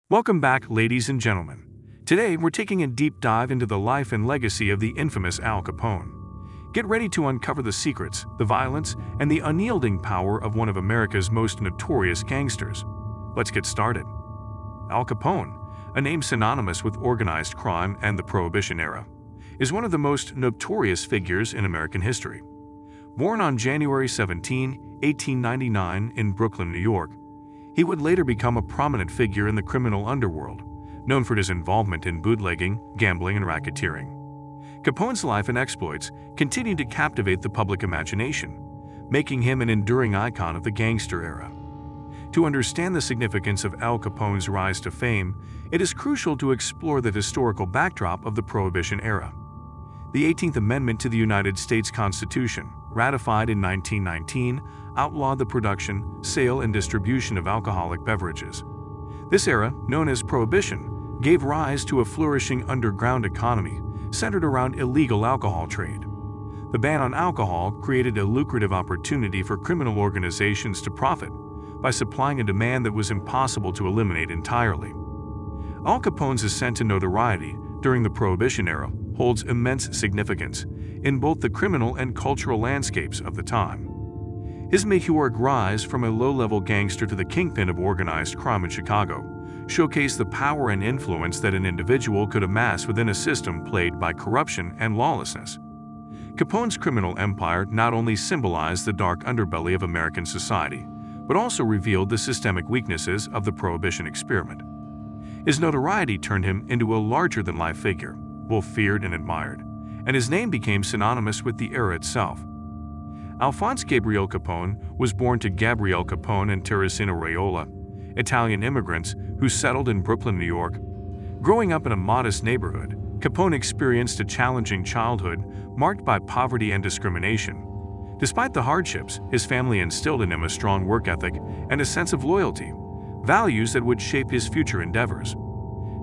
Welcome back, ladies and gentlemen. Today, we're taking a deep dive into the life and legacy of the infamous Al Capone. Get ready to uncover the secrets, the violence, and the unyielding power of one of America's most notorious gangsters. Let's get started. Al Capone, a name synonymous with organized crime and the Prohibition Era, is one of the most notorious figures in American history. Born on January 17, 1899 in Brooklyn, New York, he would later become a prominent figure in the criminal underworld, known for his involvement in bootlegging, gambling, and racketeering. Capone's life and exploits continued to captivate the public imagination, making him an enduring icon of the gangster era. To understand the significance of Al Capone's rise to fame, it is crucial to explore the historical backdrop of the Prohibition era. The 18th Amendment to the United States Constitution, ratified in 1919, outlawed the production, sale, and distribution of alcoholic beverages. This era, known as Prohibition, gave rise to a flourishing underground economy centered around illegal alcohol trade. The ban on alcohol created a lucrative opportunity for criminal organizations to profit by supplying a demand that was impossible to eliminate entirely. Al Capone's ascent to notoriety during the Prohibition era holds immense significance in both the criminal and cultural landscapes of the time. His meteoric rise from a low-level gangster to the kingpin of organized crime in Chicago showcased the power and influence that an individual could amass within a system plagued by corruption and lawlessness. Capone's criminal empire not only symbolized the dark underbelly of American society, but also revealed the systemic weaknesses of the Prohibition experiment. His notoriety turned him into a larger-than-life figure, both feared and admired, and his name became synonymous with the era itself. Alphonse Gabriel Capone was born to Gabrielle Capone and Teresina Raiola, Italian immigrants who settled in Brooklyn, New York. Growing up in a modest neighborhood, Capone experienced a challenging childhood marked by poverty and discrimination. Despite the hardships, his family instilled in him a strong work ethic and a sense of loyalty, values that would shape his future endeavors.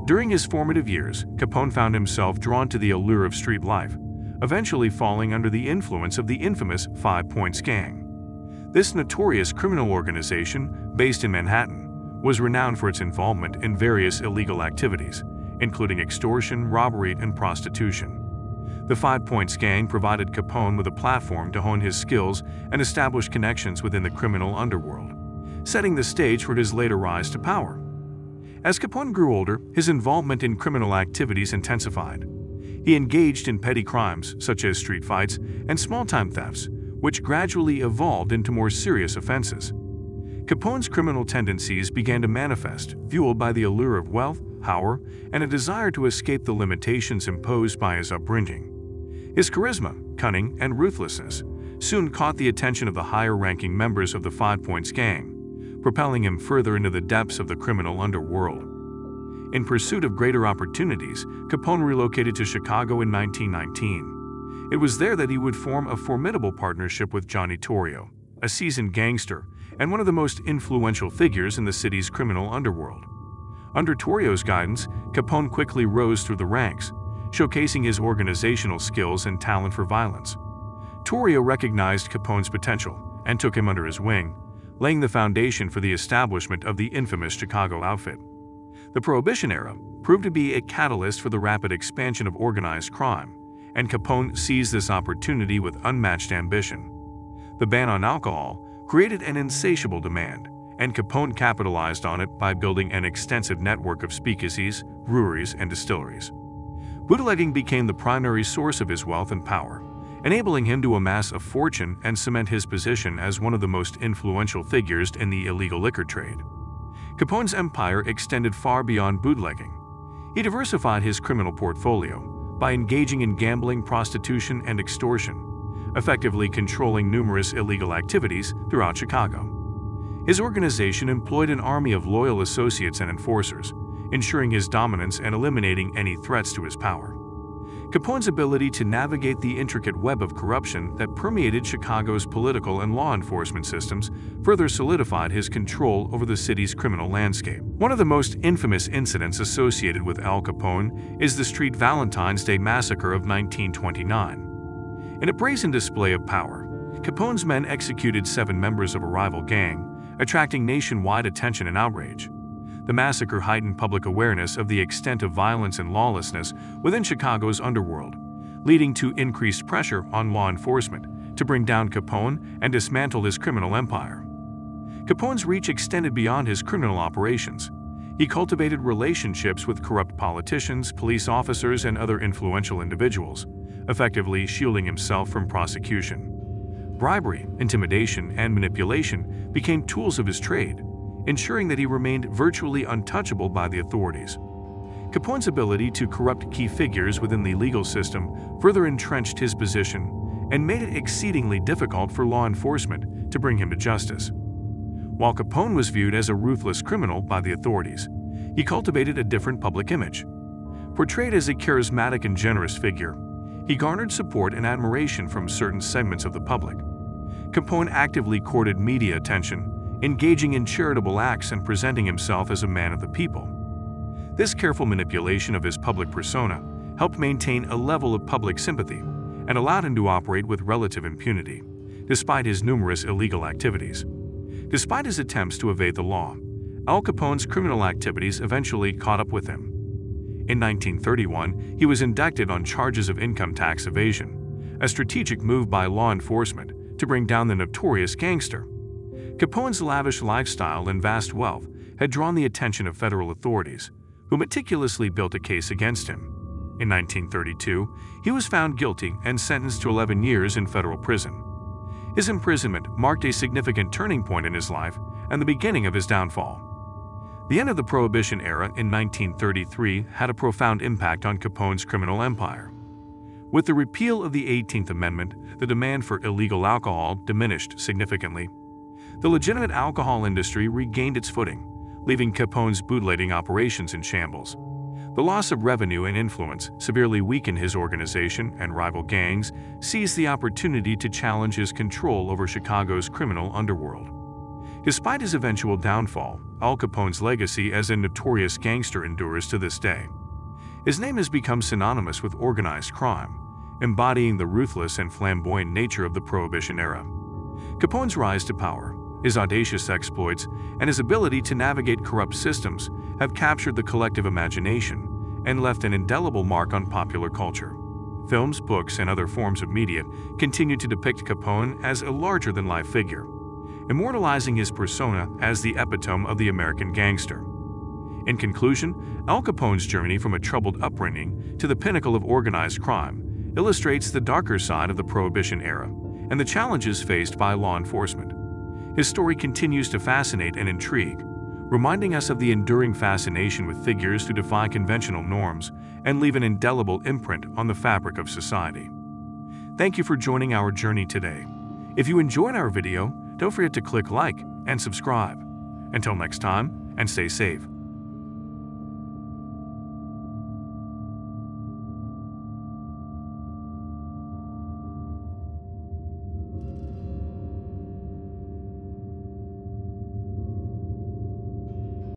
During his formative years, Capone found himself drawn to the allure of street life, eventually falling under the influence of the infamous 5 Points Gang. This notorious criminal organization, based in Manhattan, was renowned for its involvement in various illegal activities, including extortion, robbery, and prostitution. The 5 Points Gang provided Capone with a platform to hone his skills and establish connections within the criminal underworld, setting the stage for his later rise to power. As Capone grew older, his involvement in criminal activities intensified. He engaged in petty crimes such as street fights and small-time thefts, which gradually evolved into more serious offenses. Capone's criminal tendencies began to manifest, fueled by the allure of wealth, power, and a desire to escape the limitations imposed by his upbringing. His charisma, cunning, and ruthlessness soon caught the attention of the higher-ranking members of the 5 Points Gang, propelling him further into the depths of the criminal underworld. In pursuit of greater opportunities, Capone relocated to Chicago in 1919. It was there that he would form a formidable partnership with Johnny Torrio, a seasoned gangster and one of the most influential figures in the city's criminal underworld. Under Torrio's guidance, Capone quickly rose through the ranks, showcasing his organizational skills and talent for violence. Torrio recognized Capone's potential and took him under his wing, laying the foundation for the establishment of the infamous Chicago outfit. The Prohibition era proved to be a catalyst for the rapid expansion of organized crime, and Capone seized this opportunity with unmatched ambition. The ban on alcohol created an insatiable demand, and Capone capitalized on it by building an extensive network of speakeasies, breweries, and distilleries. Bootlegging became the primary source of his wealth and power, enabling him to amass a fortune and cement his position as one of the most influential figures in the illegal liquor trade. Capone's empire extended far beyond bootlegging. He diversified his criminal portfolio by engaging in gambling, prostitution, and extortion, effectively controlling numerous illegal activities throughout Chicago. His organization employed an army of loyal associates and enforcers, ensuring his dominance and eliminating any threats to his power. Capone's ability to navigate the intricate web of corruption that permeated Chicago's political and law enforcement systems further solidified his control over the city's criminal landscape. One of the most infamous incidents associated with Al Capone is the Street Valentine's Day Massacre of 1929. In a brazen display of power, Capone's men executed 7 members of a rival gang, attracting nationwide attention and outrage. The massacre heightened public awareness of the extent of violence and lawlessness within Chicago's underworld, leading to increased pressure on law enforcement to bring down Capone and dismantle his criminal empire. Capone's reach extended beyond his criminal operations. He cultivated relationships with corrupt politicians, police officers, and other influential individuals, effectively shielding himself from prosecution. Bribery, intimidation, and manipulation became tools of his trade, ensuring that he remained virtually untouchable by the authorities. Capone's ability to corrupt key figures within the legal system further entrenched his position and made it exceedingly difficult for law enforcement to bring him to justice. While Capone was viewed as a ruthless criminal by the authorities, he cultivated a different public image. Portrayed as a charismatic and generous figure, he garnered support and admiration from certain segments of the public. Capone actively courted media attention, engaging in charitable acts and presenting himself as a man of the people. This careful manipulation of his public persona helped maintain a level of public sympathy and allowed him to operate with relative impunity, despite his numerous illegal activities. Despite his attempts to evade the law, Al Capone's criminal activities eventually caught up with him. In 1931, he was indicted on charges of income tax evasion, a strategic move by law enforcement to bring down the notorious gangster. Capone's lavish lifestyle and vast wealth had drawn the attention of federal authorities, who meticulously built a case against him. In 1932, he was found guilty and sentenced to 11 years in federal prison. His imprisonment marked a significant turning point in his life and the beginning of his downfall. The end of the Prohibition Era in 1933 had a profound impact on Capone's criminal empire. With the repeal of the 18th Amendment, the demand for illegal alcohol diminished significantly. The legitimate alcohol industry regained its footing, leaving Capone's bootlegging operations in shambles. The loss of revenue and influence severely weakened his organization, and rival gangs seized the opportunity to challenge his control over Chicago's criminal underworld. Despite his eventual downfall, Al Capone's legacy as a notorious gangster endures to this day. His name has become synonymous with organized crime, embodying the ruthless and flamboyant nature of the Prohibition Era. Capone's rise to power, his audacious exploits, and his ability to navigate corrupt systems have captured the collective imagination and left an indelible mark on popular culture. Films, books, and other forms of media continue to depict Capone as a larger-than-life figure, immortalizing his persona as the epitome of the American gangster. In conclusion, Al Capone's journey from a troubled upbringing to the pinnacle of organized crime illustrates the darker side of the Prohibition Era and the challenges faced by law enforcement. His story continues to fascinate and intrigue, reminding us of the enduring fascination with figures who defy conventional norms and leave an indelible imprint on the fabric of society. Thank you for joining our journey today. If you enjoyed our video, don't forget to click like and subscribe. Until next time, and stay safe.